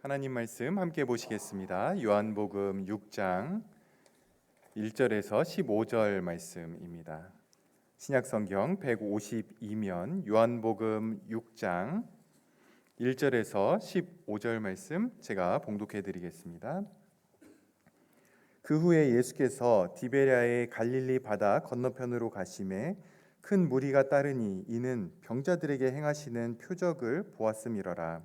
하나님 말씀 함께 보시겠습니다. 요한복음 6장 1절에서 15절 말씀입니다. 신약성경 152면 요한복음 6장 1절에서 15절 말씀 제가 봉독해 드리겠습니다. 그 후에 예수께서 디베랴의 갈릴리 바다 건너편으로 가심에 큰 무리가 따르니 이는 병자들에게 행하시는 표적을 보았음이러라.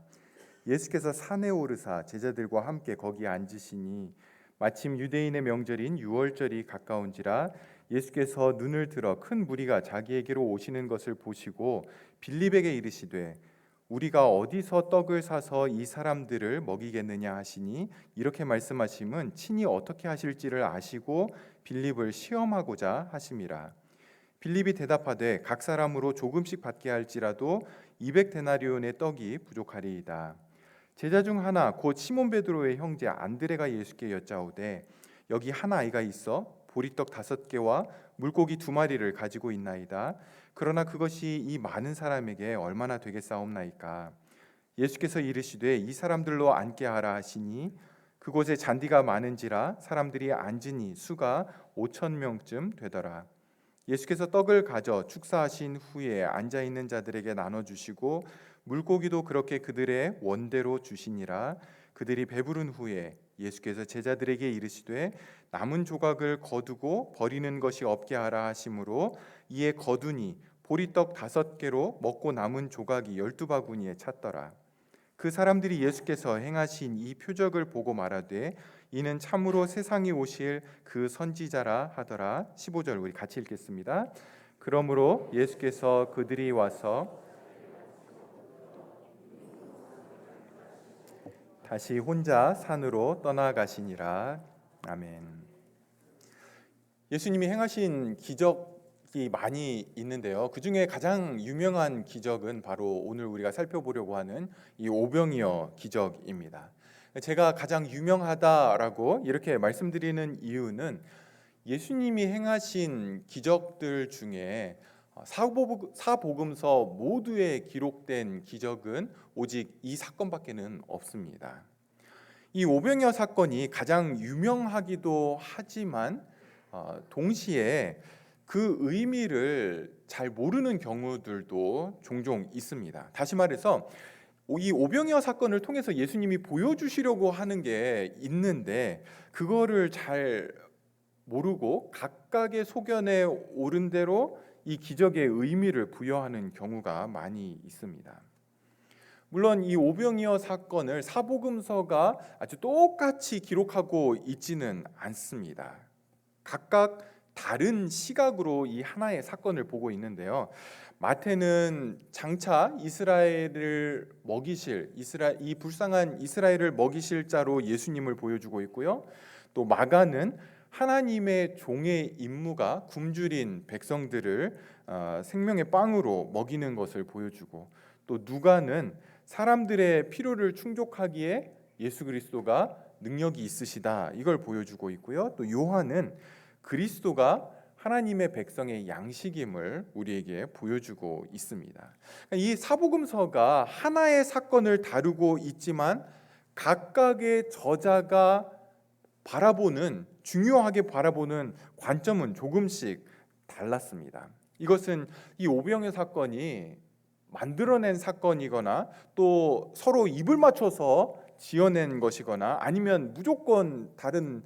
예수께서 산에 오르사 제자들과 함께 거기 앉으시니 마침 유대인의 명절인 유월절이 가까운지라 예수께서 눈을 들어 큰 무리가 자기에게로 오시는 것을 보시고 빌립에게 이르시되 우리가 어디서 떡을 사서 이 사람들을 먹이겠느냐 하시니 이렇게 말씀하심은 친히 어떻게 하실지를 아시고 빌립을 시험하고자 하심이라. 빌립이 대답하되 각 사람으로 조금씩 받게 할지라도 200데나리온의 떡이 부족하리이다. 제자 중 하나 곧 시몬 베드로의 형제 안드레가 예수께 여짜오되 여기 한 아이가 있어 보리떡 5개와 물고기 2마리를 가지고 있나이다. 그러나 그것이 이 많은 사람에게 얼마나 되겠사옵나이까. 예수께서 이르시되 이 사람들로 앉게 하라 하시니 그곳에 잔디가 많은지라 사람들이 앉으니 수가 5,000명쯤 되더라. 예수께서 떡을 가져 축사하신 후에 앉아있는 자들에게 나눠주시고 물고기도 그렇게 그들의 원대로 주시니라. 그들이 배부른 후에 예수께서 제자들에게 이르시되 남은 조각을 거두고 버리는 것이 없게 하라 하심으로 이에 거두니 보리떡 5개로 먹고 남은 조각이 12바구니에 찼더라. 그 사람들이 예수께서 행하신 이 표적을 보고 말하되 이는 참으로 세상에 오실 그 선지자라 하더라. 15절 우리 같이 읽겠습니다. 그러므로 예수께서 그들이 와서 다시 혼자 산으로 떠나가시니라. 아멘. 예수님이 행하신 기적이 많이 있는데요. 그 중에 가장 유명한 기적은 바로 오늘 우리가 살펴보려고 하는 이 오병이어 기적입니다. 제가 가장 유명하다라고 이렇게 말씀드리는 이유는 예수님이 행하신 기적들 중에 사복음서 모두에 기록된 기적은 오직 이 사건밖에는 없습니다. 이 오병이어 사건이 가장 유명하기도 하지만 동시에 그 의미를 잘 모르는 경우들도 종종 있습니다. 다시 말해서 이 오병이어 사건을 통해서 예수님이 보여주시려고 하는 게 있는데 그거를 잘 모르고 각각의 소견에 옳은 대로 이 기적의 의미를 부여하는 경우가 많이 있습니다. 물론 이 오병이어 사건을 사복음서가 아주 똑같이 기록하고 있지는 않습니다. 각각 다른 시각으로 이 하나의 사건을 보고 있는데요. 마태는 장차 이스라엘을 먹이실 이 불쌍한 이스라엘을 먹이실 자로 예수님을 보여주고 있고요. 또 마가는 하나님의 종의 임무가 굶주린 백성들을 생명의 빵으로 먹이는 것을 보여주고, 또 누가는 사람들의 필요를 충족하기에 예수 그리스도가 능력이 있으시다 이걸 보여주고 있고요. 또 요한은 그리스도가 하나님의 백성의 양식임을 우리에게 보여주고 있습니다. 이 사복음서가 하나의 사건을 다루고 있지만 각각의 저자가 중요하게 바라보는 관점은 조금씩 달랐습니다. 이것은 이 오병이어 사건이 만들어낸 사건이거나 또 서로 입을 맞춰서 지어낸 것이거나 아니면 무조건 다른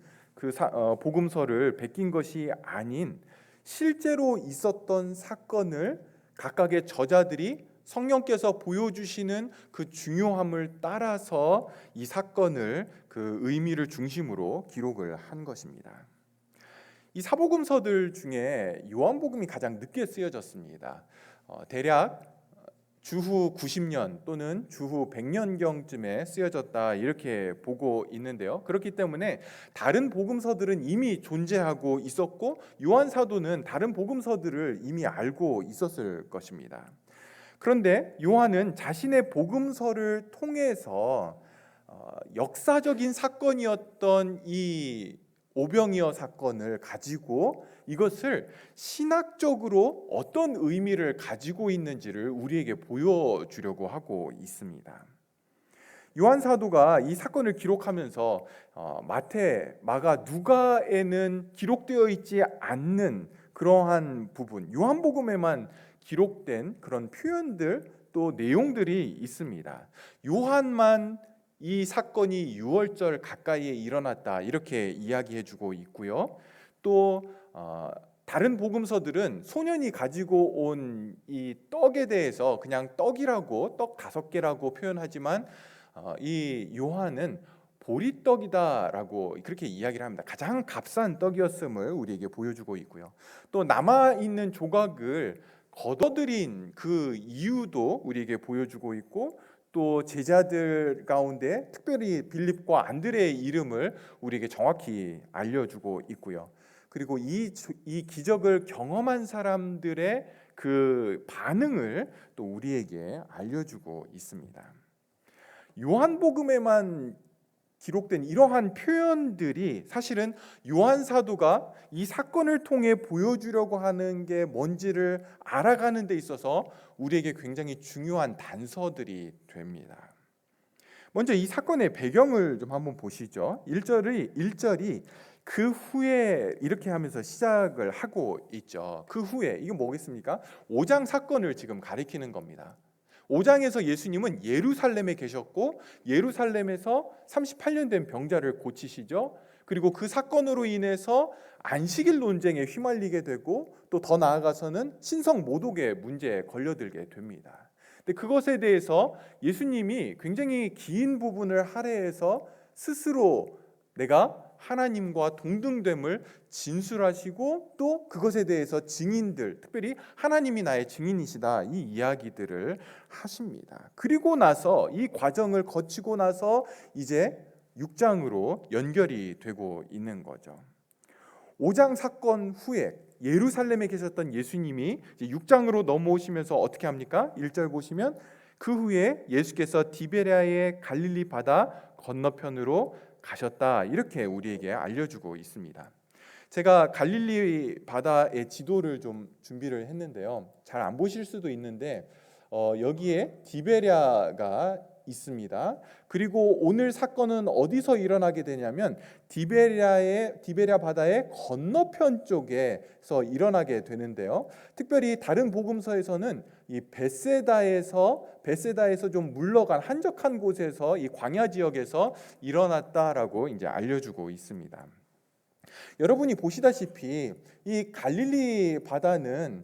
복음서를 베낀 것이 아닌 실제로 있었던 사건을 각각의 저자들이 성령께서 보여주시는 그 중요함을 따라서 이 사건을 그 의미를 중심으로 기록을 한 것입니다. 이 사복음서들 중에 요한복음이 가장 늦게 쓰여졌습니다. 대략 주후 90년 또는 주후 100년경쯤에 쓰여졌다 이렇게 보고 있는데요. 그렇기 때문에 다른 복음서들은 이미 존재하고 있었고 요한 사도는 다른 복음서들을 이미 알고 있었을 것입니다. 그런데 요한은 자신의 복음서를 통해서 역사적인 사건이었던 이 오병이어 사건을 가지고 이것을 신학적으로 어떤 의미를 가지고 있는지를 우리에게 보여주려고 하고 있습니다. 요한 사도가 이 사건을 기록하면서 마태, 마가, 누가에는 기록되어 있지 않는 그러한 부분, 요한복음에만 기록된 그런 표현들 또 내용들이 있습니다. 요한만 이 사건이 6월절 가까이에 일어났다 이렇게 이야기해주고 있고요. 또 다른 복음서들은 소년이 가지고 온 이 떡에 대해서 그냥 떡이라고, 떡 5개라고 표현하지만 이 요한은 보리떡이다라고 그렇게 이야기를 합니다. 가장 값싼 떡이었음을 우리에게 보여주고 있고요. 또 남아있는 조각을 걷어들인 그 이유도 우리에게 보여주고 있고, 또 제자들 가운데 특별히 빌립과 안드레의 이름을 우리에게 정확히 알려주고 있고요. 그리고 이 기적을 경험한 사람들의 그 반응을 또 우리에게 알려주고 있습니다. 요한복음에만 기록된 이러한 표현들이 사실은 요한 사도가 이 사건을 통해 보여주려고 하는 게 뭔지를 알아가는 데 있어서 우리에게 굉장히 중요한 단서들이 됩니다. 먼저 이 사건의 배경을 좀 한번 보시죠. 1절이 그 후에 이렇게 하면서 시작을 하고 있죠. 그 후에 이게 뭐겠습니까? 5장 사건을 지금 가리키는 겁니다. 5장에서 예수님은 예루살렘에 계셨고 예루살렘에서 38년 된 병자를 고치시죠. 그리고 그 사건으로 인해서 안식일 논쟁에 휘말리게 되고 또 더 나아가서는 신성 모독의 문제에 걸려들게 됩니다. 근데 그것에 대해서 예수님이 굉장히 긴 부분을 할애해서 스스로 내가 하나님과 동등됨을 진술하시고 또 그것에 대해서 증인들, 특별히 하나님이 나의 증인이시다 이 이야기들을 하십니다. 그리고 나서 이 과정을 거치고 나서 이제 6장으로 연결이 되고 있는 거죠. 5장 사건 후에 예루살렘에 계셨던 예수님이 이제 6장으로 넘어오시면서 어떻게 합니까? 1절 보시면 그 후에 예수께서 디베랴의 갈릴리 바다 건너편으로 가셨다 이렇게 우리에게 알려주고 있습니다. 제가 갈릴리 바다의 지도를 좀 준비를 했는데요. 잘 안 보실 수도 있는데 여기에 디베랴가 있습니다. 그리고 오늘 사건은 어디서 일어나게 되냐면 디베랴 바다의 건너편 쪽에서 일어나게 되는데요. 특별히 다른 복음서에서는 이 베세다에서 좀 물러간 한적한 곳에서 이 광야 지역에서 일어났다라고 이제 알려주고 있습니다. 여러분이 보시다시피 이 갈릴리 바다는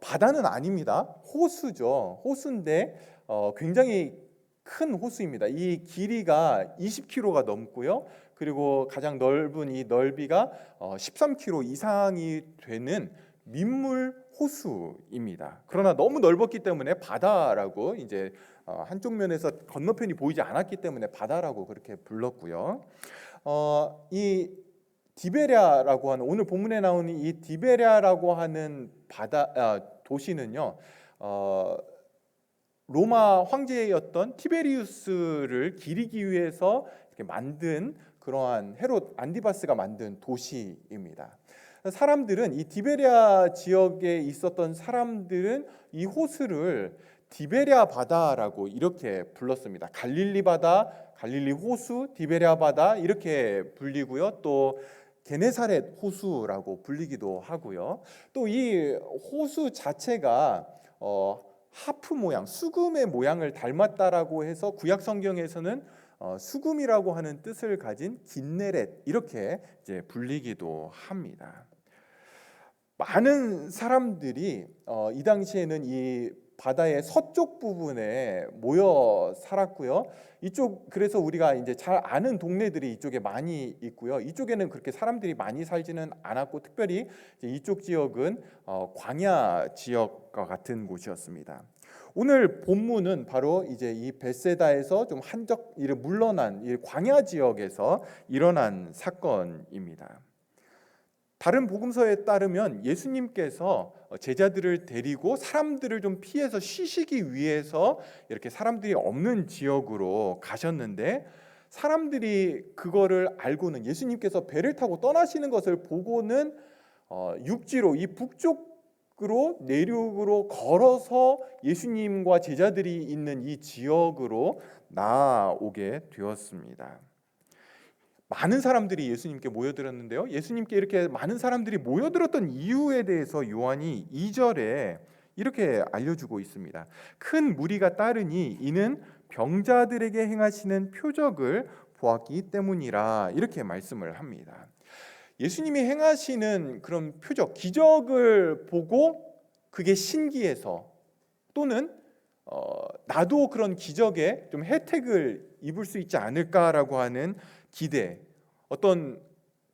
바다는 아닙니다. 호수죠. 호수인데 굉장히 큰 호수입니다. 이 길이가 20km가 넘고요. 그리고 가장 넓은 이 넓이가 13km 이상이 되는 민물 호수입니다. 그러나 너무 넓었기 때문에 바다라고 이제 한쪽 면에서 건너편이 보이지 않았기 때문에 바다라고 그렇게 불렀고요. 이 디베랴라고 하는 오늘 본문에 나오는 이 디베랴라고 하는 도시는요. 로마 황제였던 티베리우스를 기리기 위해서 이렇게 만든 그러한 헤롯 안티바스가 만든 도시입니다. 사람들은 이 디베랴 지역에 있었던 사람들은 이 호수를 디베랴 바다라고 이렇게 불렀습니다. 갈릴리 바다, 갈릴리 호수, 디베랴 바다 이렇게 불리고요. 또 게네사렛 호수라고 불리기도 하고요. 또 이 호수 자체가 하프 모양, 수금의 모양을 닮았다라고 해서 구약 성경에서는 수금이라고 하는 뜻을 가진 긴네렛 이렇게 이제 불리기도 합니다. 많은 사람들이 이 당시에는 이 바다의 서쪽 부분에 모여 살았고요. 그래서 우리가 이제 잘 아는 동네들이 이쪽에 많이 있고요. 이쪽에는 그렇게 사람들이 많이 살지는 않았고, 특별히 이쪽 지역은 광야 지역과 같은 곳이었습니다. 오늘 본문은 바로 이제 이 베세다에서 좀 물러난 이 광야 지역에서 일어난 사건입니다. 다른 복음서에 따르면 예수님께서 제자들을 데리고 사람들을 좀 피해서 쉬시기 위해서 이렇게 사람들이 없는 지역으로 가셨는데, 사람들이 그거를 알고는 예수님께서 배를 타고 떠나시는 것을 보고는 육지로 이 북쪽 내륙으로 걸어서 예수님과 제자들이 있는 이 지역으로 나아오게 되었습니다. 많은 사람들이 예수님께 모여들었는데요. 예수님께 이렇게 많은 사람들이 모여들었던 이유에 대해서 요한이 2절에 이렇게 알려주고 있습니다. 큰 무리가 따르니 이는 병자들에게 행하시는 표적을 보았기 때문이라, 이렇게 말씀을 합니다. 예수님이 행하시는 그런 표적, 기적을 보고 그게 신기해서, 또는 나도 그런 기적에 좀 혜택을 입을 수 있지 않을까라고 하는 기대, 어떤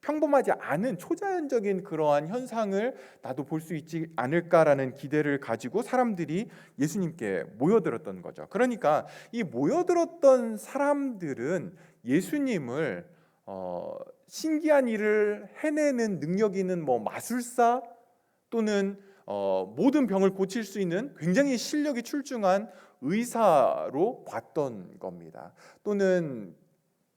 평범하지 않은 초자연적인 그러한 현상을 나도 볼 수 있지 않을까라는 기대를 가지고 사람들이 예수님께 모여들었던 거죠. 그러니까 이 모여들었던 사람들은 예수님을 신기한 일을 해내는 능력 있는 마술사, 또는 모든 병을 고칠 수 있는 굉장히 실력이 출중한 의사로 봤던 겁니다. 또는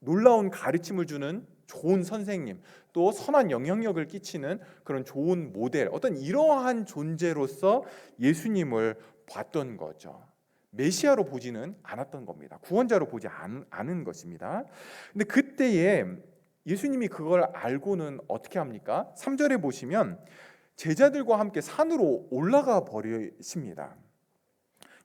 놀라운 가르침을 주는 좋은 선생님, 또 선한 영향력을 끼치는 그런 좋은 모델, 어떤 이러한 존재로서 예수님을 봤던 거죠. 메시아로 보지는 않았던 겁니다. 구원자로 보지 않은 것입니다. 근데 그때에 예수님이 그걸 알고는 어떻게 합니까? 3절에 보시면 제자들과 함께 산으로 올라가 버리십니다.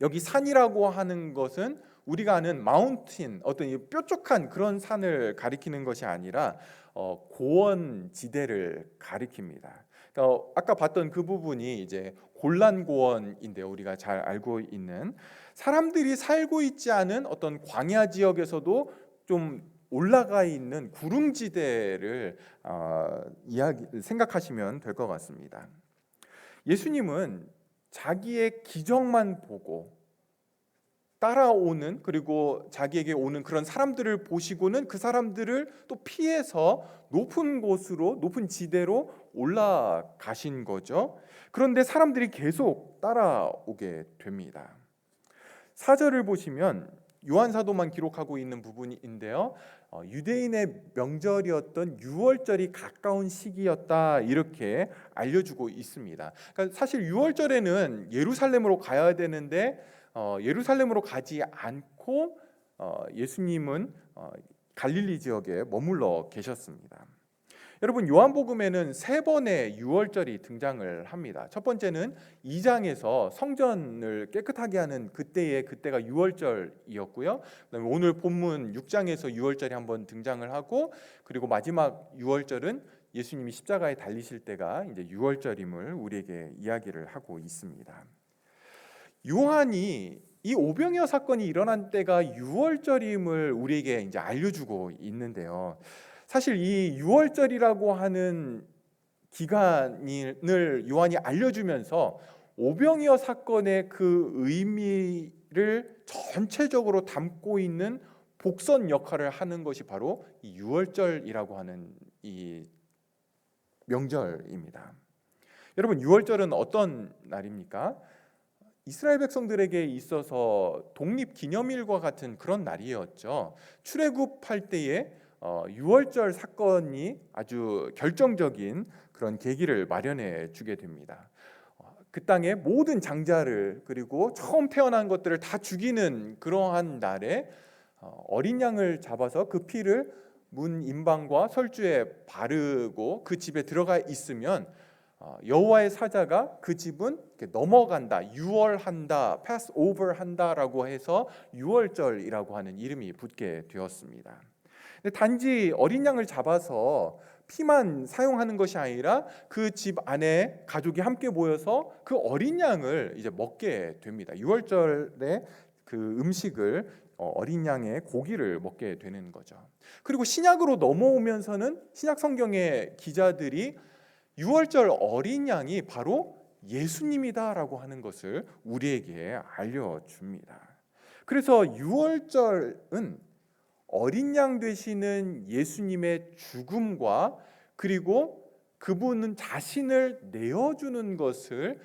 여기 산이라고 하는 것은 우리가 아는 마운틴, 어떤 뾰족한 그런 산을 가리키는 것이 아니라 고원지대를 가리킵니다. 그러니까 아까 봤던 그 부분이 이제 골란고원인데요. 우리가 잘 알고 있는, 사람들이 살고 있지 않은 어떤 광야 지역에서도 좀 올라가 있는 구릉지대를 생각하시면 될 것 같습니다. 예수님은 자기의 기적만 보고 따라오는, 그리고 자기에게 오는 그런 사람들을 보시고는 그 사람들을 또 피해서 높은 곳으로, 높은 지대로 올라가신 거죠. 그런데 사람들이 계속 따라오게 됩니다. 4절을 보시면 요한사도만 기록하고 있는 부분인데요, 유대인의 명절이었던 유월절이 가까운 시기였다, 이렇게 알려주고 있습니다. 그러니까 사실 유월절에는 예루살렘으로 가야 되는데 예루살렘으로 가지 않고 예수님은 갈릴리 지역에 머물러 계셨습니다. 여러분, 요한복음에는 3번의 유월절이 등장을 합니다. 첫 번째는 2장에서 성전을 깨끗하게 하는 그때가 유월절이었고요. 그다음에 오늘 본문 6장에서 유월절이 한번 등장을 하고, 그리고 마지막 유월절은 예수님이 십자가에 달리실 때가 이제 유월절임을 우리에게 이야기를 하고 있습니다. 요한이 이 오병이어 사건이 일어난 때가 유월절임을 우리에게 이제 알려주고 있는데요. 사실 이 유월절이라고 하는 기간을 요한이 알려주면서 오병이어 사건의 그 의미를 전체적으로 담고 있는 복선 역할을 하는 것이 바로 이 유월절이라고 하는 이 명절입니다. 여러분, 유월절은 어떤 날입니까? 이스라엘 백성들에게 있어서 독립기념일과 같은 그런 날이었죠. 출애굽할 때에 유월절 사건이 아주 결정적인 그런 계기를 마련해 주게 됩니다. 그 땅의 모든 장자를, 그리고 처음 태어난 것들을 다 죽이는 그러한 날에 어린 양을 잡아서 그 피를 문 임방과 설주에 바르고 그 집에 들어가 있으면 여호와의 사자가 그 집은 넘어간다, 유월한다, 패스 오버 한다라고 해서 유월절이라고 하는 이름이 붙게 되었습니다. 단지 어린 양을 잡아서 피만 사용하는 것이 아니라 그 집 안에 가족이 함께 모여서 그 어린 양을 이제 먹게 됩니다. 유월절에 그 음식을 어린 양의 고기를 먹게 되는 거죠. 그리고 신약으로 넘어오면서는 신약 성경의 기자들이 유월절 어린 양이 바로 예수님이다라고 하는 것을 우리에게 알려줍니다. 그래서 유월절은 어린 양 되시는 예수님의 죽음과, 그리고 그분은 자신을 내어주는 것을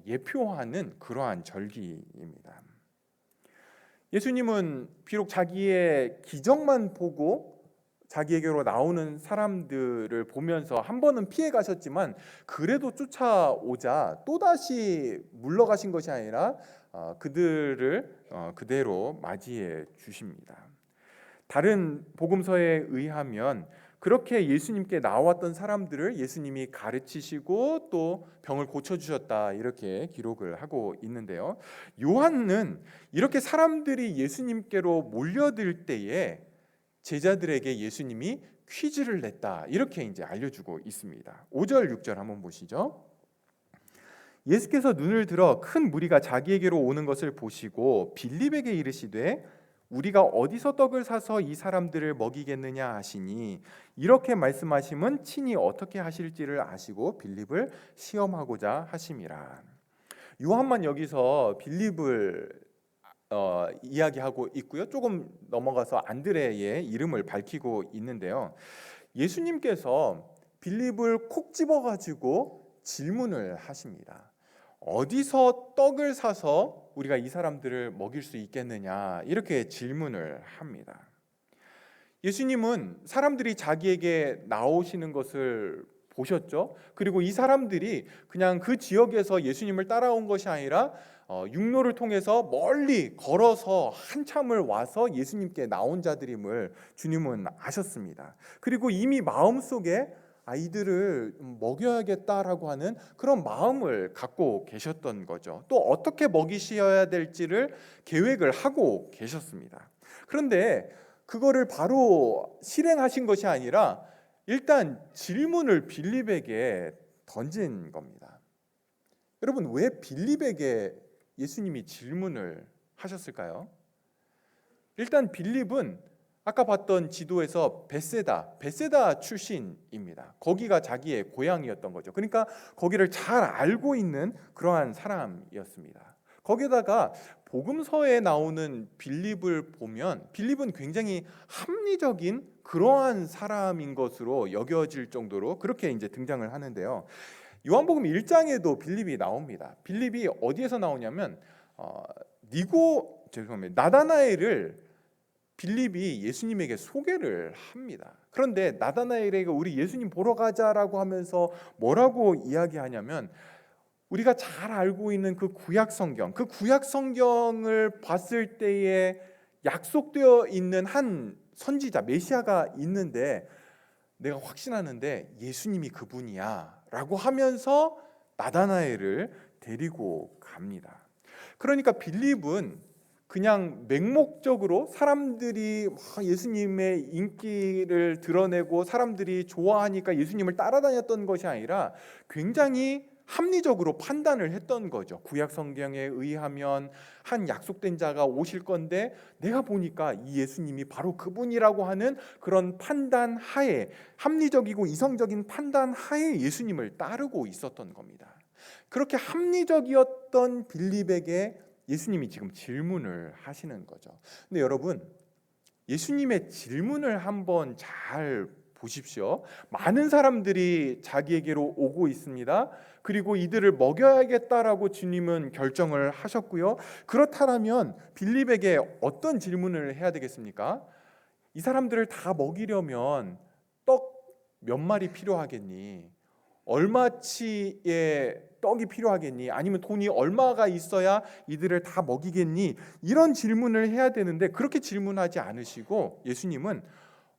예표하는 그러한 절기입니다. 예수님은 비록 자기의 기적만 보고 자기에게로 나오는 사람들을 보면서 한 번은 피해 가셨지만 그래도 쫓아오자 또다시 물러가신 것이 아니라 그들을 그대로 맞이해 주십니다. 다른 복음서에 의하면 그렇게 예수님께 나왔던 사람들을 예수님이 가르치시고 또 병을 고쳐주셨다 이렇게 기록을 하고 있는데요. 요한은 이렇게 사람들이 예수님께로 몰려들 때에 제자들에게 예수님이 퀴즈를 냈다 이렇게 이제 알려주고 있습니다. 5절 6절 한번 보시죠. 예수께서 눈을 들어 큰 무리가 자기에게로 오는 것을 보시고 빌립에게 이르시되 우리가 어디서 떡을 사서 이 사람들을 먹이겠느냐 하시니 이렇게 말씀하심은 친히 어떻게 하실지를 아시고 빌립을 시험하고자 하심이라. 요한만 여기서 빌립을 이야기하고 있고요. 조금 넘어가서 안드레의 이름을 밝히고 있는데요. 예수님께서 빌립을 콕 집어가지고 질문을 하십니다. 어디서 떡을 사서 우리가 이 사람들을 먹일 수 있겠느냐 이렇게 질문을 합니다. 예수님은 사람들이 자기에게 나오시는 것을 보셨죠. 그리고 이 사람들이 그냥 그 지역에서 예수님을 따라온 것이 아니라 육로를 통해서 멀리 걸어서 한참을 와서 예수님께 나온 자들임을 주님은 아셨습니다. 그리고 이미 마음속에 아이들을 먹여야겠다라고 하는 그런 마음을 갖고 계셨던 거죠. 또 어떻게 먹이셔야 될지를 계획을 하고 계셨습니다. 그런데 그거를 바로 실행하신 것이 아니라 일단 질문을 빌립에게 던진 겁니다. 여러분, 왜 빌립에게 예수님이 질문을 하셨을까요? 일단 빌립은 아까 봤던 지도에서 베세다 출신입니다. 거기가 자기의 고향이었던 거죠. 그러니까 거기를 잘 알고 있는 그러한 사람이었습니다. 거기다가 복음서에 나오는 빌립을 보면 빌립은 굉장히 합리적인 그러한 사람인 것으로 여겨질 정도로 그렇게 이제 등장을 하는데요. 요한복음 1장에도 빌립이 나옵니다. 빌립이 어디에서 나오냐면 나다나엘을 빌립이 예수님에게 소개를 합니다. 그런데 나다나엘에게 우리 예수님 보러 가자라고 하면서 뭐라고 이야기하냐면 우리가 잘 알고 있는 그 구약 성경을 봤을 때에 약속되어 있는 한 선지자 메시아가 있는데 내가 확신하는데 예수님이 그분이야 라고 하면서 나다나엘을 데리고 갑니다. 그러니까 빌립은 그냥 맹목적으로 사람들이 예수님의 인기를 드러내고 사람들이 좋아하니까 예수님을 따라다녔던 것이 아니라 굉장히 합리적으로 판단을 했던 거죠. 구약 성경에 의하면 한 약속된 자가 오실 건데 내가 보니까 이 예수님이 바로 그분이라고 하는 그런 판단 하에, 합리적이고 이성적인 판단 하에 예수님을 따르고 있었던 겁니다. 그렇게 합리적이었던 빌립에게 예수님이 지금 질문을 하시는 거죠. 근데 여러분, 예수님의 질문을 한번 잘 보십시오. 많은 사람들이 자기에게로 오고 있습니다. 그리고 이들을 먹여야겠다라고 주님은 결정을 하셨고요. 그렇다면 빌립에게 어떤 질문을 해야 되겠습니까? 이 사람들을 다 먹이려면 떡 몇 마리 필요하겠니? 얼마치의 떡이 필요하겠니? 아니면 돈이 얼마가 있어야 이들을 다 먹이겠니? 이런 질문을 해야 되는데 그렇게 질문하지 않으시고 예수님은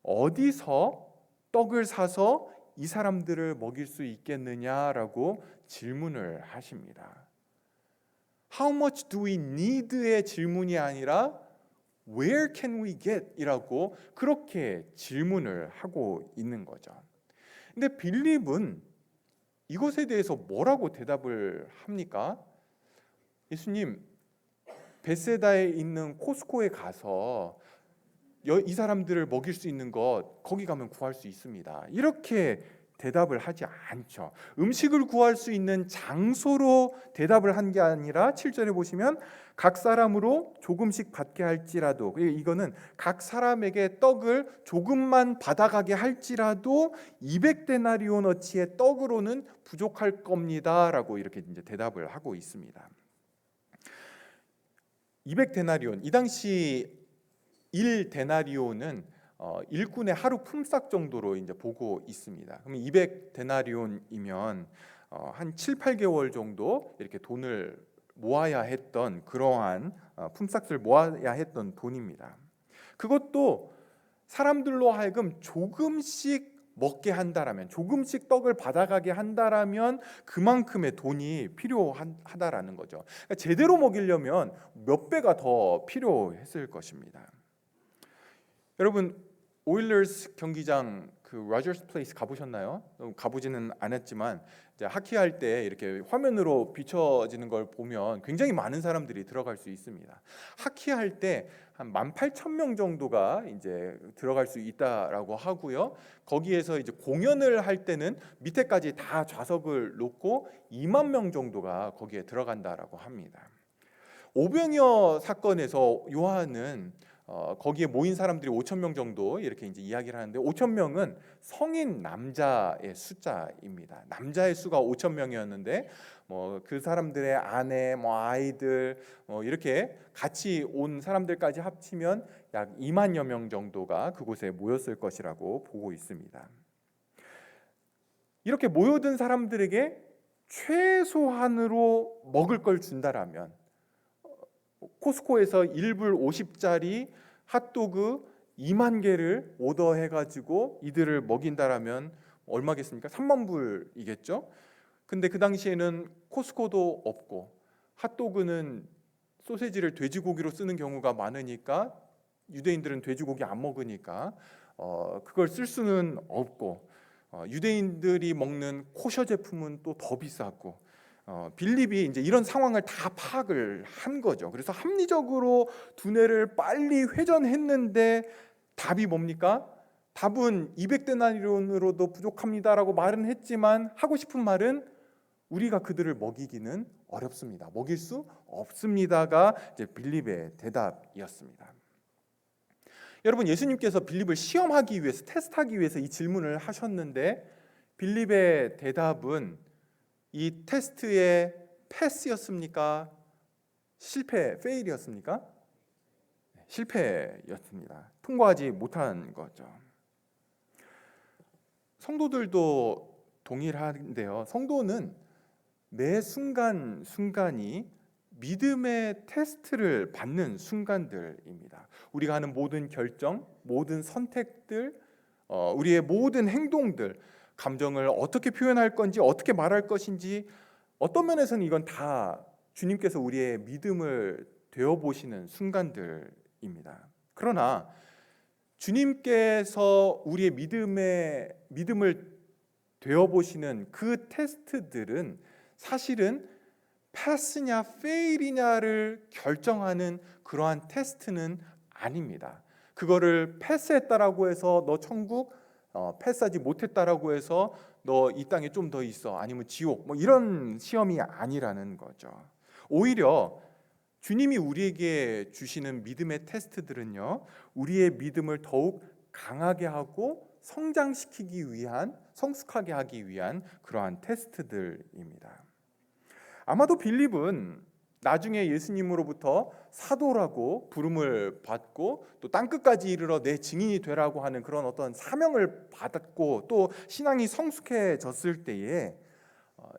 어디서 떡을 사서 이 사람들을 먹일 수 있겠느냐라고 질문을 하십니다. How much do we need의 질문이 아니라 Where can we get? 이라고 그렇게 질문을 하고 있는 거죠. 근데 빌립은 이것에 대해서 뭐라고 대답을 합니까? 예수님, 베세다에 있는 코스코에 가서 이 사람들을 먹일 수 있는 것 거기 가면 구할 수 있습니다. 이렇게 대답을 하지 않죠. 음식을 구할 수 있는 장소로 대답을 한 게 아니라 7절에 보시면 각 사람으로 조금씩 받게 할지라도, 이거는 각 사람에게 떡을 조금만 받아가게 할지라도 200데나리온어치의 떡으로는 부족할 겁니다라고 이렇게 이제 대답을 하고 있습니다. 200데나리온, 이 당시 1데나리온은 일꾼의 하루 품삯 정도로 이제 보고 있습니다. 그러면 200데나리온이면 한 7, 8개월 정도 이렇게 돈을 모아야 했던 그러한 품삯을 모아야 했던 돈입니다. 그것도 사람들로 하여금 조금씩 먹게 한다라면, 조금씩 떡을 받아가게 한다라면 그만큼의 돈이 필요하다라는 거죠. 그러니까 제대로 먹이려면 몇 배가 더 필요했을 것입니다. 여러분, 오일러스 경기장 그 로저스 플레이스 가보셨나요? 가보지는 않았지만 이제 하키할 때 이렇게 화면으로 비춰지는 걸 보면 굉장히 많은 사람들이 들어갈 수 있습니다. 하키할 때 한 18,000명 정도가 이제 들어갈 수 있다라고 하고요. 거기에서 이제 공연을 할 때는 밑에까지 다 좌석을 놓고 2만 명 정도가 거기에 들어간다라고 합니다. 오병이어 사건에서 요한은 거기에 모인 사람들이 5,000명 정도 이렇게 이제 이야기를 하는데 5,000명은 성인 남자의 숫자입니다. 남자의 수가 5,000명이었는데 그 사람들의 아내, 아이들 이렇게 같이 온 사람들까지 합치면 약 2만여 명 정도가 그곳에 모였을 것이라고 보고 있습니다. 이렇게 모여든 사람들에게 최소한으로 먹을 걸 준다라면 코스코에서 1불 50짜리 핫도그 2만 개를 오더해가지고 이들을 먹인다라면 얼마겠습니까? 3만 불이겠죠. 근데 그 당시에는 코스코도 없고 핫도그는 소세지를 돼지고기로 쓰는 경우가 많으니까 유대인들은 돼지고기 안 먹으니까 그걸 쓸 수는 없고 유대인들이 먹는 코셔 제품은 또 더 비쌌고 빌립이 이제 이런 상황을 다 파악을 한 거죠. 그래서 합리적으로 두뇌를 빨리 회전했는데 답이 뭡니까? 답은 200데나리온으로도 부족합니다라고 말은 했지만 하고 싶은 말은 우리가 그들을 먹이기는 어렵습니다. 먹일 수 없습니다가 이제 빌립의 대답이었습니다. 여러분, 예수님께서 빌립을 시험하기 위해서, 테스트하기 위해서 이 질문을 하셨는데 빌립의 대답은 이 테스트의 패스였습니까? 실패, 페일이었습니까? 실패였습니다. 통과하지 못한 거죠. 성도들도 동일한데요. 성도는 매 순간순간이 믿음의 테스트를 받는 순간들입니다. 우리가 하는 모든 결정, 모든 선택들, 우리의 모든 행동들, 감정을 어떻게 표현할 건지, 어떻게 말할 것인지, 어떤 면에서는 이건 다 주님께서 우리의 믿음을 되어보시는 순간들입니다. 그러나 주님께서 우리의 믿음을 되어보시는 그 테스트들은 사실은 패스냐 페일이냐를 결정하는 그러한 테스트는 아닙니다. 그거를 패스했다라고 해서 너 천국, 패스하지 못했다라고 해서 너 이 땅에 좀 더 있어, 아니면 지옥, 이런 시험이 아니라는 거죠. 오히려 주님이 우리에게 주시는 믿음의 테스트들은요, 우리의 믿음을 더욱 강하게 하고 성장시키기 위한, 성숙하게 하기 위한 그러한 테스트들입니다. 아마도 빌립은 나중에 예수님으로부터 사도라고 부름을 받고 또 땅끝까지 이르러 내 증인이 되라고 하는 그런 어떤 사명을 받았고 또 신앙이 성숙해졌을 때에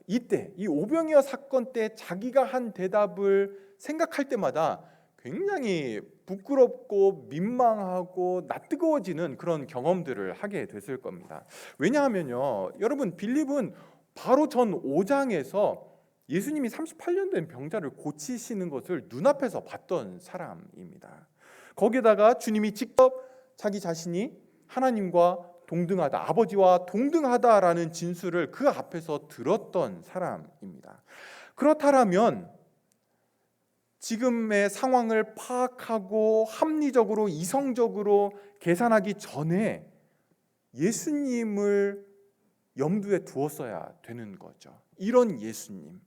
이때 이 오병이어 사건 때 자기가 한 대답을 생각할 때마다 굉장히 부끄럽고 민망하고 낯뜨거워지는 그런 경험들을 하게 됐을 겁니다. 왜냐하면요, 여러분, 빌립은 바로 전 5장에서 예수님이 38년 된 병자를 고치시는 것을 눈앞에서 봤던 사람입니다. 거기에다가 주님이 직접 자기 자신이 하나님과 동등하다, 아버지와 동등하다라는 진술을 그 앞에서 들었던 사람입니다. 그렇다면 지금의 상황을 파악하고 합리적으로 이성적으로 계산하기 전에 예수님을 염두에 두었어야 되는 거죠. 이런 예수님,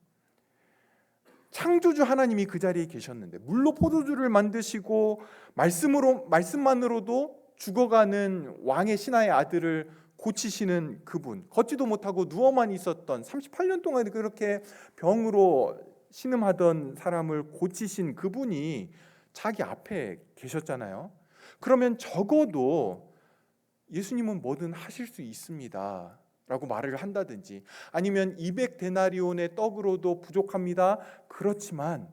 창조주 하나님이 그 자리에 계셨는데 물로 포도주를 만드시고 말씀만으로도 죽어가는 왕의 신하의 아들을 고치시는 그분, 걷지도 못하고 누워만 있었던 38년 동안 그렇게 병으로 신음하던 사람을 고치신 그분이 자기 앞에 계셨잖아요. 그러면 적어도 예수님은 뭐든 하실 수 있습니다 라고 말을 한다든지, 아니면 200데나리온의 떡으로도 부족합니다, 그렇지만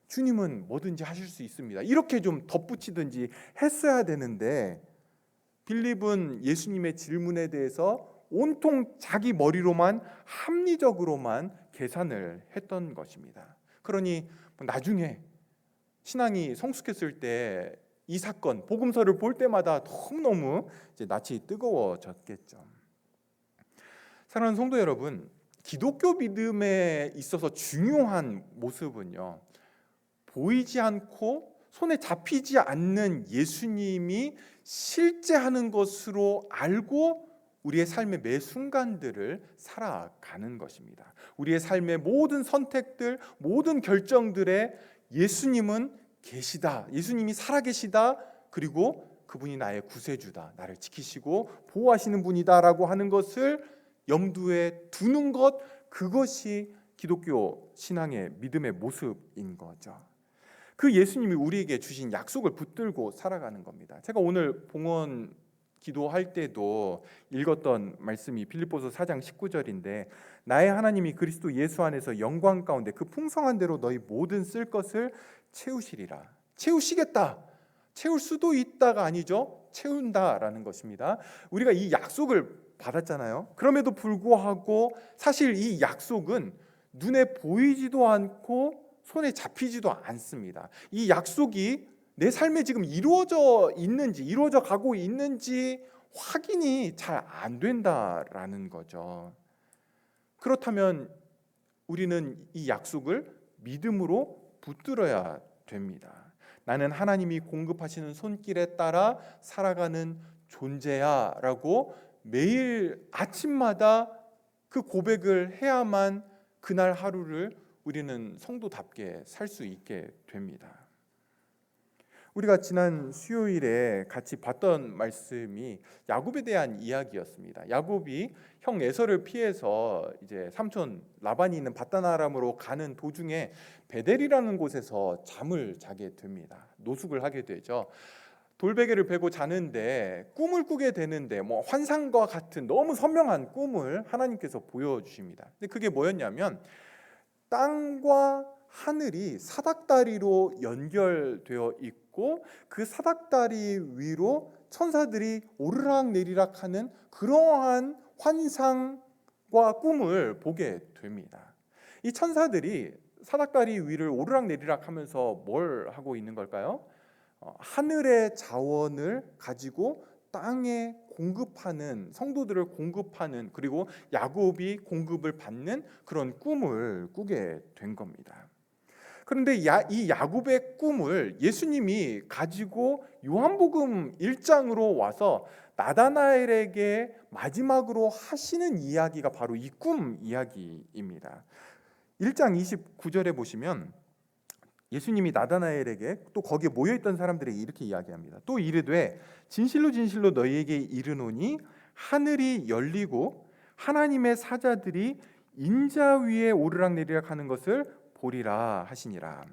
주님은 뭐든지 하실 수 있습니다, 이렇게 좀 덧붙이든지 했어야 되는데, 빌립은 예수님의 질문에 대해서 온통 자기 머리로만 합리적으로만 계산을 했던 것입니다. 그러니 나중에 신앙이 성숙했을 때 이 사건, 복음서를 볼 때마다 너무너무 이제 낯이 뜨거워졌겠죠. 사랑하는 성도 여러분, 기독교 믿음에 있어서 중요한 모습은요, 보이지 않고 손에 잡히지 않는 예수님이 실제 하는 것으로 알고 우리의 삶의 매 순간들을 살아가는 것입니다. 우리의 삶의 모든 선택들, 모든 결정들에 예수님은 계시다, 예수님이 살아계시다, 그리고 그분이 나의 구세주다, 나를 지키시고 보호하시는 분이다라고 하는 것을 염두에 두는 것, 그것이 기독교 신앙의 믿음의 모습인 거죠. 그 예수님이 우리에게 주신 약속을 붙들고 살아가는 겁니다. 제가 오늘 봉헌 기도할 때도 읽었던 말씀이 빌립보서 4장 19절인데, 나의 하나님이 그리스도 예수 안에서 영광 가운데 그 풍성한 대로 너희 모든 쓸 것을 채우시리라. 채우시겠다, 채울 수도 있다가 아니죠, 채운다라는 것입니다. 우리가 이 약속을 받았잖아요. 그럼에도 불구하고 사실 이 약속은 눈에 보이지도 않고 손에 잡히지도 않습니다. 이 약속이 내 삶에 지금 이루어져 있는지, 이루어져 가고 있는지 확인이 잘 안 된다라는 거죠. 그렇다면 우리는 이 약속을 믿음으로 붙들어야 됩니다. 나는 하나님이 공급하시는 손길에 따라 살아가는 존재야 라고 매일 아침마다 그 고백을 해야만 그날 하루를 우리는 성도답게 살 수 있게 됩니다. 우리가 지난 수요일에 같이 봤던 말씀이 야곱에 대한 이야기였습니다. 야곱이 형 에서를 피해서 이제 삼촌 라반이 있는 밧다나람으로 가는 도중에 베델이라는 곳에서 잠을 자게 됩니다. 노숙을 하게 되죠. 돌베개를 베고 자는데 꿈을 꾸게 되는데 환상과 같은 너무 선명한 꿈을 하나님께서 보여주십니다. 근데 그게 뭐였냐면, 땅과 하늘이 사닥다리로 연결되어 있고 그 사닥다리 위로 천사들이 오르락내리락 하는 그러한 환상과 꿈을 보게 됩니다. 이 천사들이 사닥다리 위를 오르락내리락 하면서 뭘 하고 있는 걸까요? 하늘의 자원을 가지고 땅에 공급하는, 성도들을 공급하는, 그리고 야곱이 공급을 받는 그런 꿈을 꾸게 된 겁니다. 그런데 이 야곱의 꿈을 예수님이 가지고 요한복음 1장으로 와서 나다나엘에게 마지막으로 하시는 이야기가 바로 이 꿈 이야기입니다. 1장 29절에 보시면 예수님이 나다나엘에게, 또 거기에 모여있던 사람들에게 이렇게 이야기합니다. 또 이르되 진실로 진실로 너희에게 이르노니 하늘이 열리고 하나님의 사자들이 인자 위에 오르락내리락 하는 것을 보리라 하시니라.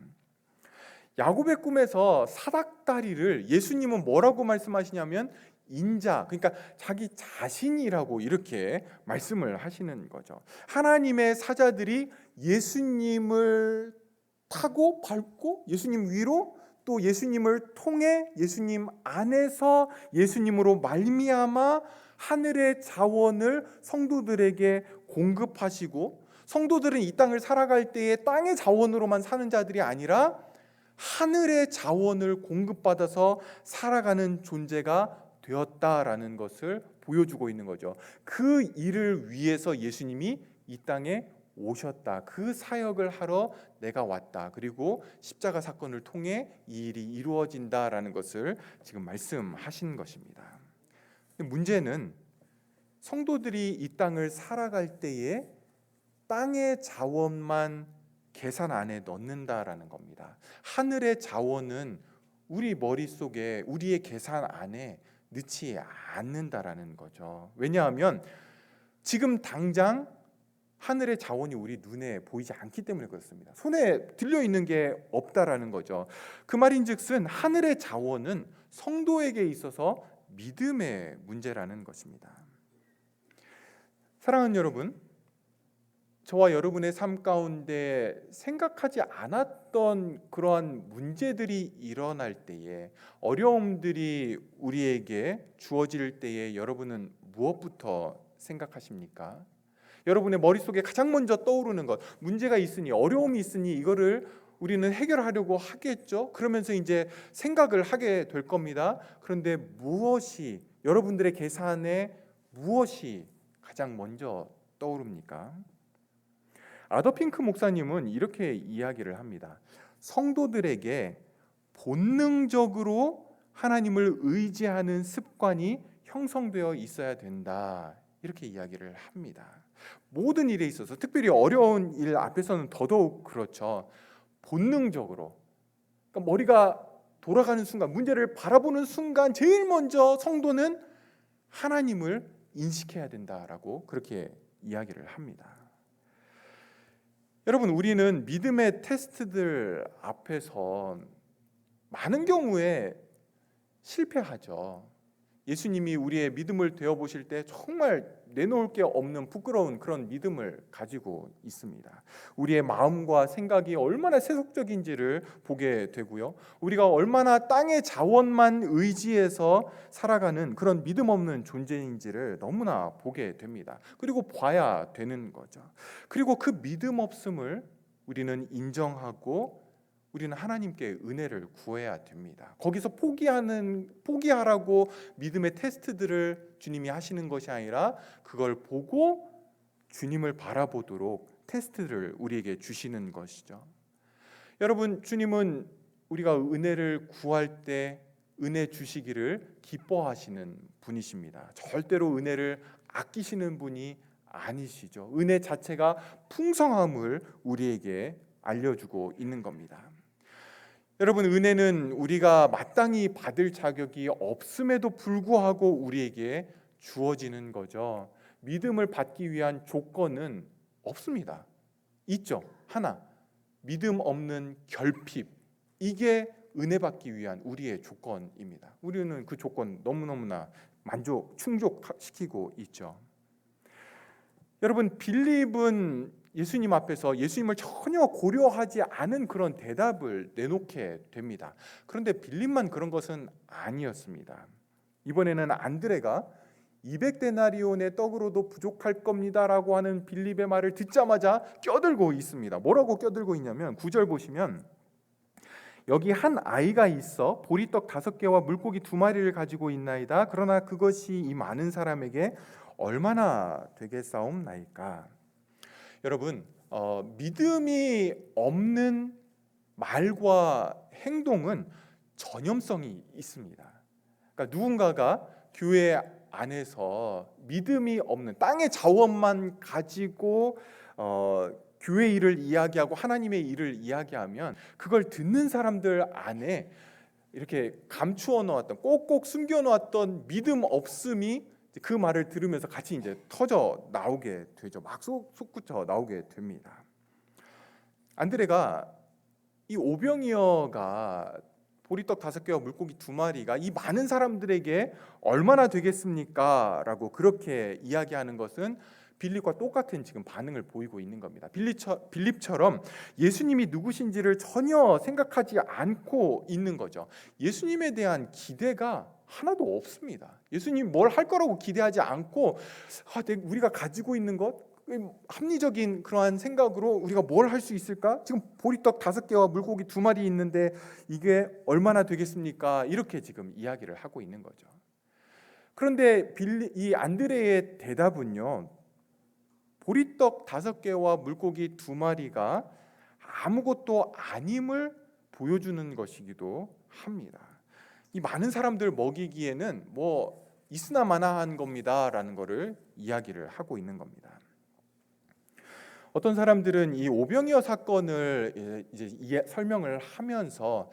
야곱의 꿈에서 사닥다리를 예수님은 뭐라고 말씀하시냐면 인자, 그러니까 자기 자신이라고 이렇게 말씀을 하시는 거죠. 하나님의 사자들이 예수님을 타고 밟고 예수님 위로, 또 예수님을 통해 예수님 안에서 예수님으로 말미암아 하늘의 자원을 성도들에게 공급하시고, 성도들은 이 땅을 살아갈 때에 땅의 자원으로만 사는 자들이 아니라 하늘의 자원을 공급받아서 살아가는 존재가 되었다라는 것을 보여주고 있는 거죠. 그 일을 위해서 예수님이 이 땅에 오셨다, 그 사역을 하러 내가 왔다, 그리고 십자가 사건을 통해 이 일이 이루어진다라는 것을 지금 말씀하신 것입니다. 문제는 성도들이 이 땅을 살아갈 때에 땅의 자원만 계산 안에 넣는다라는 겁니다. 하늘의 자원은 우리 머릿속에, 우리의 계산 안에 넣지 않는다라는 거죠. 왜냐하면 지금 당장 하늘의 자원이 우리 눈에 보이지 않기 때문에 그렇습니다. 손에 들려있는 게 없다라는 거죠. 그 말인즉슨 하늘의 자원은 성도에게 있어서 믿음의 문제라는 것입니다. 사랑하는 여러분, 저와 여러분의 삶 가운데 생각하지 않았던 그러한 문제들이 일어날 때에, 어려움들이 우리에게 주어질 때에 여러분은 무엇부터 생각하십니까? 여러분의 머릿속에 가장 먼저 떠오르는 것, 문제가 있으니, 어려움이 있으니 이거를 우리는 해결하려고 하겠죠. 그러면서 이제 생각을 하게 될 겁니다. 그런데 무엇이, 여러분들의 계산에 무엇이 가장 먼저 떠오릅니까? 아더 핑크 목사님은 이렇게 이야기를 합니다. 성도들에게 본능적으로 하나님을 의지하는 습관이 형성되어 있어야 된다, 이렇게 이야기를 합니다. 모든 일에 있어서, 특별히 어려운 일 앞에서는 더더욱 그렇죠. 본능적으로, 그러니까 머리가 돌아가는 순간, 문제를 바라보는 순간 제일 먼저 성도는 하나님을 인식해야 된다라고 그렇게 이야기를 합니다. 여러분, 우리는 믿음의 테스트들 앞에서 많은 경우에 실패하죠. 예수님이 우리의 믿음을 되어보실 때 정말 내놓을 게 없는 부끄러운 그런 믿음을 가지고 있습니다. 우리의 마음과 생각이 얼마나 세속적인지를 보게 되고요, 우리가 얼마나 땅의 자원만 의지해서 살아가는 그런 믿음 없는 존재인지를 너무나 보게 됩니다. 그리고 봐야 되는 거죠. 그리고 그 믿음 없음을 우리는 인정하고 우리는 하나님께 은혜를 구해야 됩니다. 거기서 포기하라고 믿음의 테스트들을 주님이 하시는 것이 아니라 그걸 보고 주님을 바라보도록 테스트를 우리에게 주시는 것이죠. 여러분, 주님은 우리가 은혜를 구할 때 은혜 주시기를 기뻐하시는 분이십니다. 절대로 은혜를 아끼시는 분이 아니시죠. 은혜 자체가 풍성함을 우리에게 알려주고 있는 겁니다. 여러분, 은혜는 우리가 마땅히 받을 자격이 없음에도 불구하고 우리에게 주어지는 거죠. 믿음을 받기 위한 조건은 없습니다. 있죠, 하나, 믿음 없는 결핍. 이게 은혜 받기 위한 우리의 조건입니다. 우리는 그 조건 너무너무나 충족시키고 있죠. 여러분, 빌립은 예수님 앞에서 예수님을 전혀 고려하지 않은 그런 대답을 내놓게 됩니다. 그런데 빌립만 그런 것은 아니었습니다. 이번에는 안드레가 200데나리온의 떡으로도 부족할 겁니다라고 하는 빌립의 말을 듣자마자 껴들고 있습니다. 뭐라고 껴들고 있냐면 9절 보시면, 여기 한 아이가 있어 보리떡 5개와 물고기 2마리를 가지고 있나이다. 그러나 그것이 이 많은 사람에게 얼마나 되겠사옵나이까. 여러분, 믿음이 없는 말과 행동은 전염성이 있습니다. 그러니까 누군가가 교회 안에서 믿음이 없는 땅의 자원만 가지고 교회 일을 이야기하고 하나님의 일을 이야기하면 그걸 듣는 사람들 안에 이렇게 감추어 놓았던, 꼭꼭 숨겨 놓았던 믿음 없음이 그 말을 들으면서 같이 이제 터져 나오게 되죠. 막 솟구쳐 나오게 됩니다. 안드레가 이 오병이어가 보리떡 5개와 물고기 2마리가 이 많은 사람들에게 얼마나 되겠습니까? 라고 그렇게 이야기하는 것은 빌립과 똑같은 지금 반응을 보이고 있는 겁니다. 빌립처럼 예수님이 누구신지를 전혀 생각하지 않고 있는 거죠. 예수님에 대한 기대가 하나도 없습니다. 예수님 뭘 할 거라고 기대하지 않고 우리가 가지고 있는 것, 합리적인 그러한 생각으로 우리가 뭘 할 수 있을까? 지금 보리떡 5개와 물고기 2마리 있는데 이게 얼마나 되겠습니까? 이렇게 지금 이야기를 하고 있는 거죠. 그런데 이 안드레의 대답은요, 보리떡 5개와 물고기 2마리가 아무것도 아님을 보여주는 것이기도 합니다. 이 많은 사람들 먹이기에는 뭐 있으나 마나한 겁니다라는 것을 이야기를 하고 있는 겁니다. 어떤 사람들은 이 오병이어 사건을 이제 설명을 하면서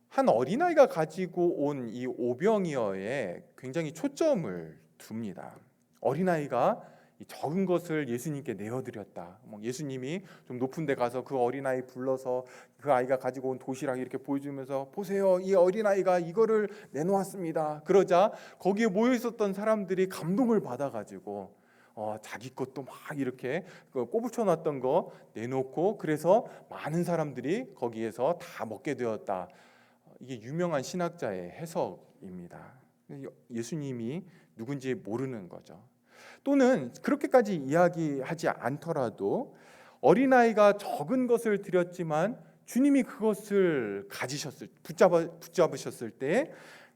한 어린아이가 가지고 온 이 오병이어에 굉장히 초점을 둡니다. 어린아이가 이 적은 것을 예수님께 내어드렸다. 뭐 예수님이 좀 높은 데 가서 그 어린아이 불러서 그 아이가 가지고 온 도시락 이렇게 보여주면서 보세요, 이 어린아이가 이거를 내놓았습니다. 그러자 거기에 모여 있었던 사람들이 감동을 받아가지고 자기 것도 막 이렇게 꼬부쳐 놨던 거 내놓고, 그래서 많은 사람들이 거기에서 다 먹게 되었다. 이게 유명한 신학자의 해석입니다. 예수님이 누군지 모르는 거죠. 또는 그렇게까지 이야기하지 않더라도 어린아이가 적은 것을 드렸지만 주님이 그것을 붙잡으셨을 때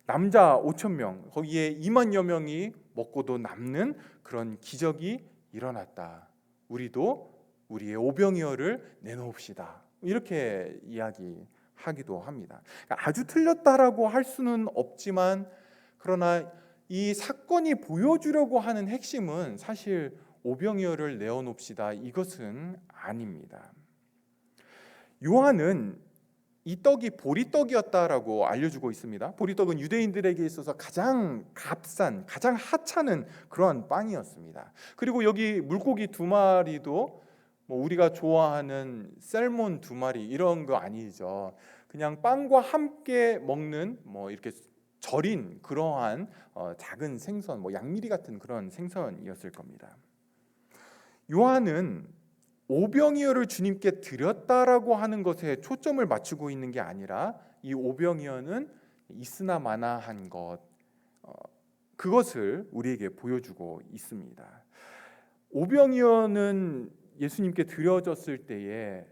남자 5천 명, 거기에 2만여 명이 먹고도 남는 그런 기적이 일어났다. 우리도 우리의 오병이어를 내놓읍시다. 이렇게 이야기하기도 합니다. 아주 틀렸다라고 할 수는 없지만, 그러나 이 사건이 보여주려고 하는 핵심은 사실 오병이어를 내어놓읍시다 이것은 아닙니다. 요한은 이 떡이 보리떡이었다라고 알려주고 있습니다. 보리떡은 유대인들에게 있어서 가장 값싼, 가장 하찮은 그러한 빵이었습니다. 그리고 여기 물고기 2마리도 뭐 우리가 좋아하는 셀몬 2마리 이런 거 아니죠. 그냥 빵과 함께 먹는 뭐 이렇게 절인 그러한 작은 생선, 뭐 양미리 같은 그런 생선이었을 겁니다. 요한은 오병이어를 주님께 드렸다라고 하는 것에 초점을 맞추고 있는 게 아니라 이 오병이어는 있으나 마나한 것, 그것을 우리에게 보여주고 있습니다. 오병이어는 예수님께 드려졌을 때에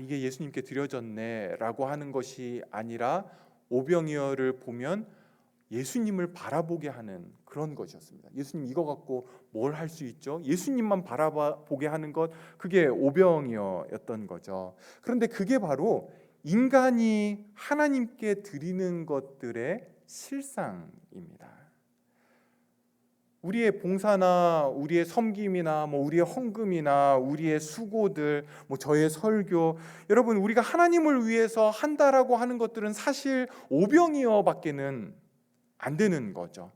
이게 예수님께 드려졌네라고 하는 것이 아니라 오병이어를 보면 예수님을 바라보게 하는 그런 것이었습니다. 예수님 이거 갖고 뭘 할 수 있죠? 예수님만 바라보게 하는 것, 그게 오병이어였던 거죠. 그런데 그게 바로 인간이 하나님께 드리는 것들의 실상입니다. 우리의 봉사나 우리의 섬김이나 뭐 우리의 헌금이나 우리의 수고들, 뭐 저의 설교, 여러분 우리가 하나님을 위해서 한다라고 하는 것들은 사실 오병이어밖에는 안 되는 거죠.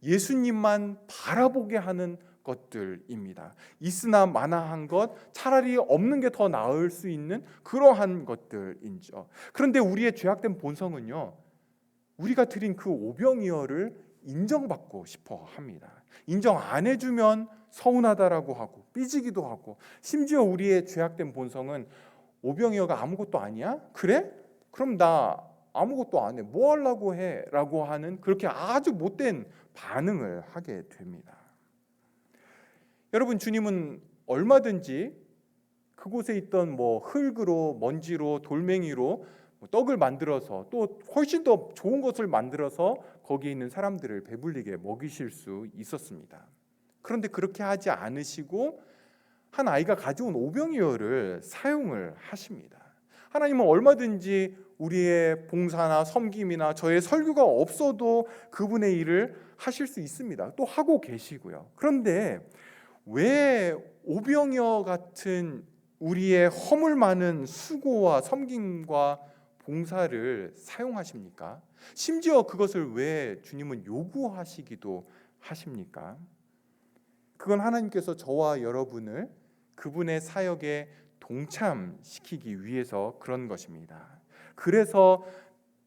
예수님만 바라보게 하는 것들입니다. 있으나 마나한 것, 차라리 없는 게 더 나을 수 있는 그러한 것들이죠. 그런데 우리의 죄악된 본성은요, 우리가 드린 그 오병이어를 인정받고 싶어 합니다. 인정 안 해주면 서운하다라고 하고 삐지기도 하고, 심지어 우리의 죄악된 본성은 오병이어가 아무것도 아니야? 그래? 그럼 나 아무것도 안 해. 뭐 하려고 해? 라고 하는 그렇게 아주 못된 반응을 하게 됩니다. 여러분, 주님은 얼마든지 그곳에 있던 뭐 흙으로, 먼지로, 돌멩이로 떡을 만들어서 또 훨씬 더 좋은 것을 만들어서 거기에 있는 사람들을 배불리게 먹이실 수 있었습니다. 그런데 그렇게 하지 않으시고 한 아이가 가져온 오병이어를 사용을 하십니다. 하나님은 얼마든지 우리의 봉사나 섬김이나 저의 설교가 없어도 그분의 일을 하실 수 있습니다. 또 하고 계시고요. 그런데 왜 오병이어 같은 우리의 허물 많은 수고와 섬김과 봉사를 사용하십니까? 심지어 그것을 왜 주님은 요구하시기도 하십니까? 그건 하나님께서 저와 여러분을 그분의 사역에 동참시키기 위해서 그런 것입니다. 그래서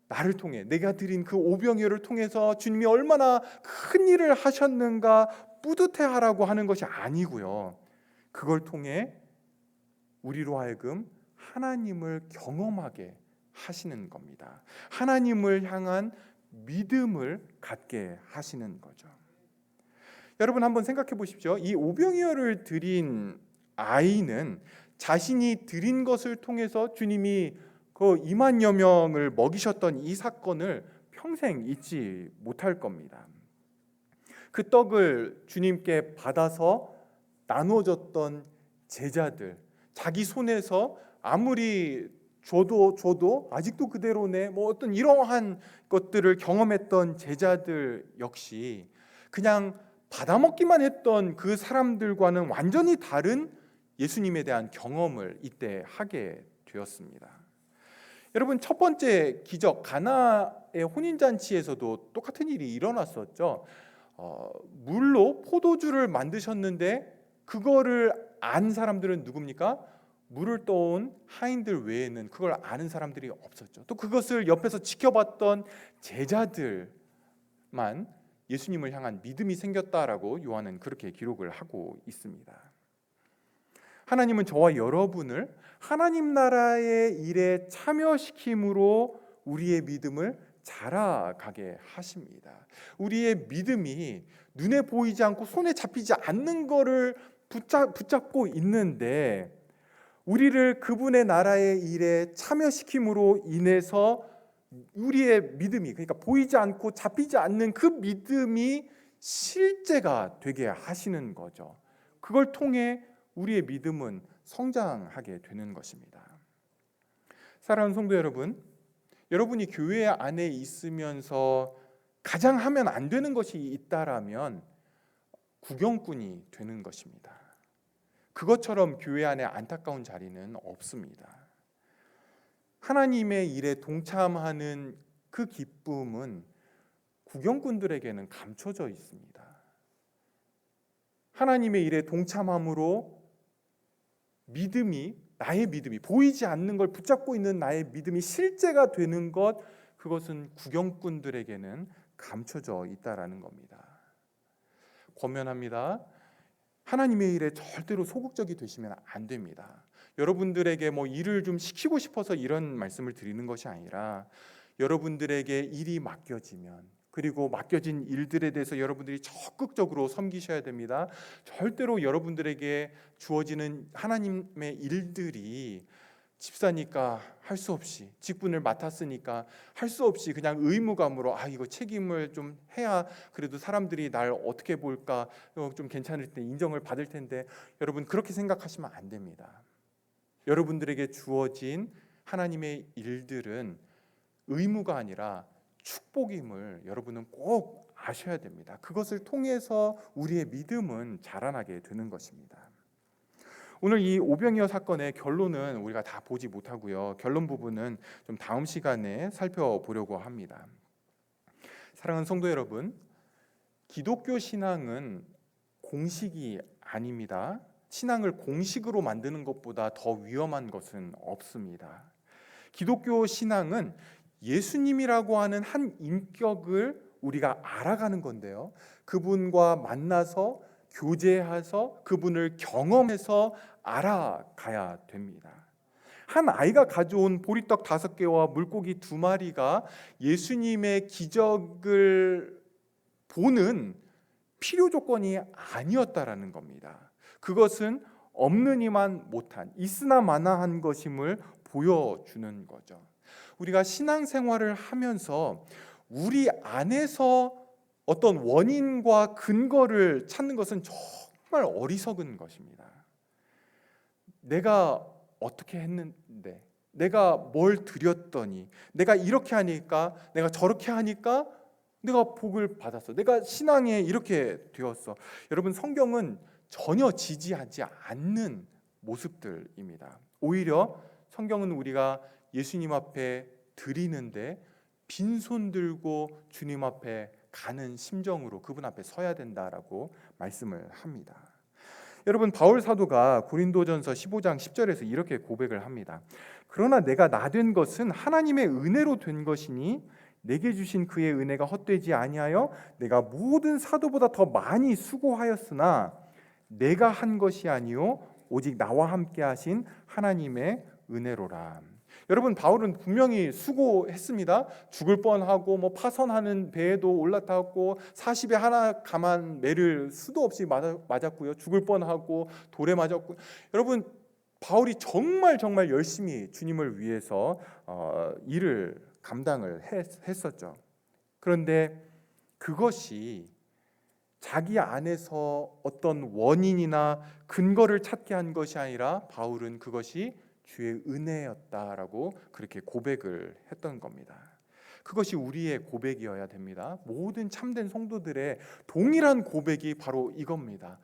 나를 통해, 내가 드린 그 오병이어를 통해서 주님이 얼마나 큰 일을 하셨는가 뿌듯해하라고 하는 것이 아니고요, 그걸 통해 우리로 하여금 하나님을 경험하게 하시는 겁니다. 하나님을 향한 믿음을 갖게 하시는 거죠. 여러분 한번 생각해 보십시오. 이 오병이어를 드린 아이는 자신이 드린 것을 통해서 주님이 그 2만여 명을 먹이셨던 이 사건을 평생 잊지 못할 겁니다. 그 떡을 주님께 받아서 나누어졌던 제자들, 자기 손에서 아무리 줘도 아직도 그대로네, 뭐 어떤 이러한 것들을 경험했던 제자들 역시 그냥 받아먹기만 했던 그 사람들과는 완전히 다른 예수님에 대한 경험을 이때 하게 되었습니다. 여러분, 첫 번째 기적 가나의 혼인잔치에서도 똑같은 일이 일어났었죠. 물로 포도주를 만드셨는데 그거를 안 사람들은 누굽니까? 물을 떠온 하인들 외에는 그걸 아는 사람들이 없었죠. 또 그것을 옆에서 지켜봤던 제자들만 예수님을 향한 믿음이 생겼다라고 요한은 그렇게 기록을 하고 있습니다. 하나님은 저와 여러분을 하나님 나라의 일에 참여시킴으로 우리의 믿음을 자라가게 하십니다. 우리의 믿음이 눈에 보이지 않고 손에 잡히지 않는 것을 붙잡고 있는데, 우리를 그분의 나라의 일에 참여시킴으로 인해서 우리의 믿음이, 그러니까 보이지 않고 잡히지 않는 그 믿음이 실제가 되게 하시는 거죠. 그걸 통해 우리의 믿음은 성장하게 되는 것입니다. 사랑하는 성도 여러분, 여러분이 교회 안에 있으면서 가장 하면 안 되는 것이 있다라면 구경꾼이 되는 것입니다. 그것처럼 교회 안에 안타까운 자리는 없습니다. 하나님의 일에 동참하는 그 기쁨은 구경꾼들에게는 감춰져 있습니다. 하나님의 일에 동참함으로 나의 믿음이 보이지 않는 걸 붙잡고 있는 나의 믿음이 실제가 되는 것, 그것은 구경꾼들에게는 감춰져 있다라는 겁니다. 권면합니다. 하나님의 일에 절대로 소극적이 되시면 안 됩니다. 여러분들에게 일을 좀 시키고 싶어서 이런 말씀을 드리는 것이 아니라, 여러분들에게 일이 맡겨지면, 그리고 맡겨진 일들에 대해서 여러분들이 적극적으로 섬기셔야 됩니다. 절대로 여러분들에게 주어지는 하나님의 일들이 집사니까 할 수 없이, 직분을 맡았으니까 할 수 없이 그냥 의무감으로 이거 책임을 좀 해야 그래도 사람들이 날 어떻게 볼까, 좀 괜찮을 때 인정을 받을 텐데, 여러분 그렇게 생각하시면 안 됩니다. 여러분들에게 주어진 하나님의 일들은 의무가 아니라 축복임을 여러분은 꼭 아셔야 됩니다. 그것을 통해서 우리의 믿음은 자라나게 되는 것입니다. 오늘 이 오병이어 사건의 결론은 우리가 다 보지 못하고요. 결론 부분은 좀 다음 시간에 살펴보려고 합니다. 사랑하는 성도 여러분, 기독교 신앙은 공식이 아닙니다. 신앙을 공식으로 만드는 것보다 더 위험한 것은 없습니다. 기독교 신앙은 예수님이라고 하는 한 인격을 우리가 알아가는 건데요. 그분과 만나서 교제해서 그분을 경험해서 알아가야 됩니다. 한 아이가 가져온 보리떡 5개와 물고기 2마리가 예수님의 기적을 보는 필요 조건이 아니었다라는 겁니다. 그것은 없느니만 못한, 있으나 마나한 것임을 보여주는 거죠. 우리가 신앙생활을 하면서 우리 안에서 어떤 원인과 근거를 찾는 것은 정말 어리석은 것입니다. 내가 어떻게 했는데, 내가 뭘 드렸더니, 내가 이렇게 하니까, 내가 저렇게 하니까 내가 복을 받았어, 내가 신앙에 이렇게 되었어. 여러분, 성경은 전혀 지지하지 않는 모습들입니다. 오히려 성경은 우리가 예수님 앞에 드리는데 빈손 들고 주님 앞에 가는 심정으로 그분 앞에 서야 된다라고 말씀을 합니다. 여러분, 바울 사도가 고린도전서 15장 10절에서 이렇게 고백을 합니다. 그러나 내가 나 된 것은 하나님의 은혜로 된 것이니 내게 주신 그의 은혜가 헛되지 아니하여 내가 모든 사도보다 더 많이 수고하였으나 내가 한 것이 아니요 오직 나와 함께 하신 하나님의 은혜로라. 여러분, 바울은 분명히 수고했습니다. 죽을 뻔하고 파선하는 배에도 올라탔고 40에 하나 감한 매를 수도 없이 맞았고요. 죽을 뻔하고 돌에 맞았고. 여러분, 바울이 정말 열심히 주님을 위해서 일을 감당을 했었죠. 그런데 그것이 자기 안에서 어떤 원인이나 근거를 찾게 한 것이 아니라 바울은 그것이 주의 은혜였다라고 그렇게 고백을 했던 겁니다. 그것이 우리의 고백이어야 됩니다. 모든 참된 성도들의 동일한 고백이 바로 이겁니다.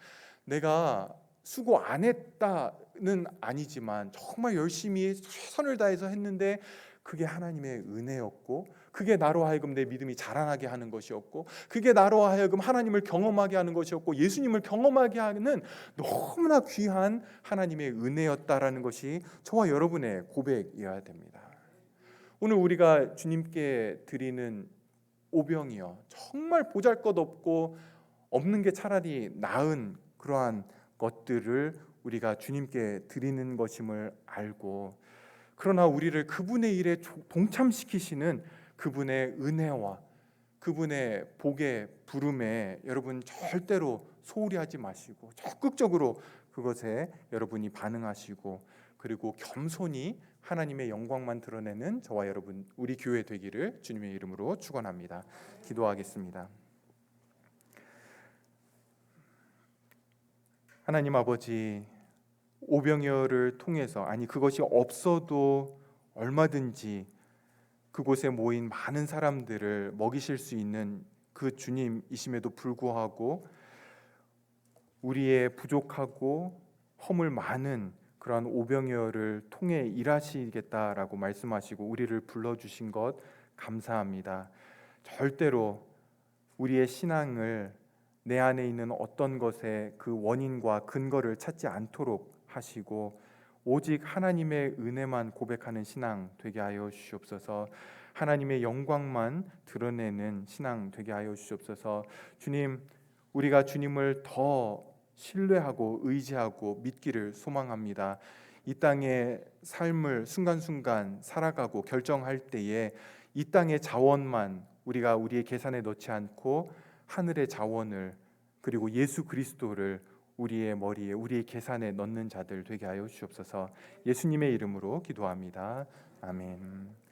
내가 수고 안 했다는 아니지만 정말 열심히 최선을 다해서 했는데 그게 하나님의 은혜였고, 그게 나로 하여금 내 믿음이 자라나게 하는 것이었고, 그게 나로 하여금 하나님을 경험하게 하는 것이었고, 예수님을 경험하게 하는 너무나 귀한 하나님의 은혜였다라는 것이 저와 여러분의 고백이어야 됩니다. 오늘 우리가 주님께 드리는 오병이요, 정말 보잘것없고 없는 게 차라리 나은 그러한 것들을 우리가 주님께 드리는 것임을 알고, 그러나 우리를 그분의 일에 동참시키시는 그분의 은혜와 그분의 복의 부름에 여러분 절대로 소홀히 하지 마시고 적극적으로 그것에 여러분이 반응하시고, 그리고 겸손히 하나님의 영광만 드러내는 저와 여러분, 우리 교회 되기를 주님의 이름으로 축원합니다. 기도하겠습니다. 하나님 아버지, 오병이어를 통해서, 아니 그것이 없어도 얼마든지 그곳에 모인 많은 사람들을 먹이실 수 있는 그 주님이심에도 불구하고 우리의 부족하고 허물 많은 그러한 오병이어를 통해 일하시겠다라고 말씀하시고 우리를 불러주신 것 감사합니다. 절대로 우리의 신앙을 내 안에 있는 어떤 것에 그 원인과 근거를 찾지 않도록 하시고 오직 하나님의 은혜만 고백하는 신앙 되게 하여 주시옵소서. 하나님의 영광만 드러내는 신앙 되게 하여 주시옵소서. 주님, 우리가 주님을 더 신뢰하고 의지하고 믿기를 소망합니다. 이 땅의 삶을 순간순간 살아가고 결정할 때에 이 땅의 자원만 우리가 우리의 계산에 넣지 않고 하늘의 자원을, 그리고 예수 그리스도를 우리의 머리에, 우리의 계산에 넣는 자들 되게 하여 주시옵소서. 예수님의 이름으로 기도합니다. 아멘.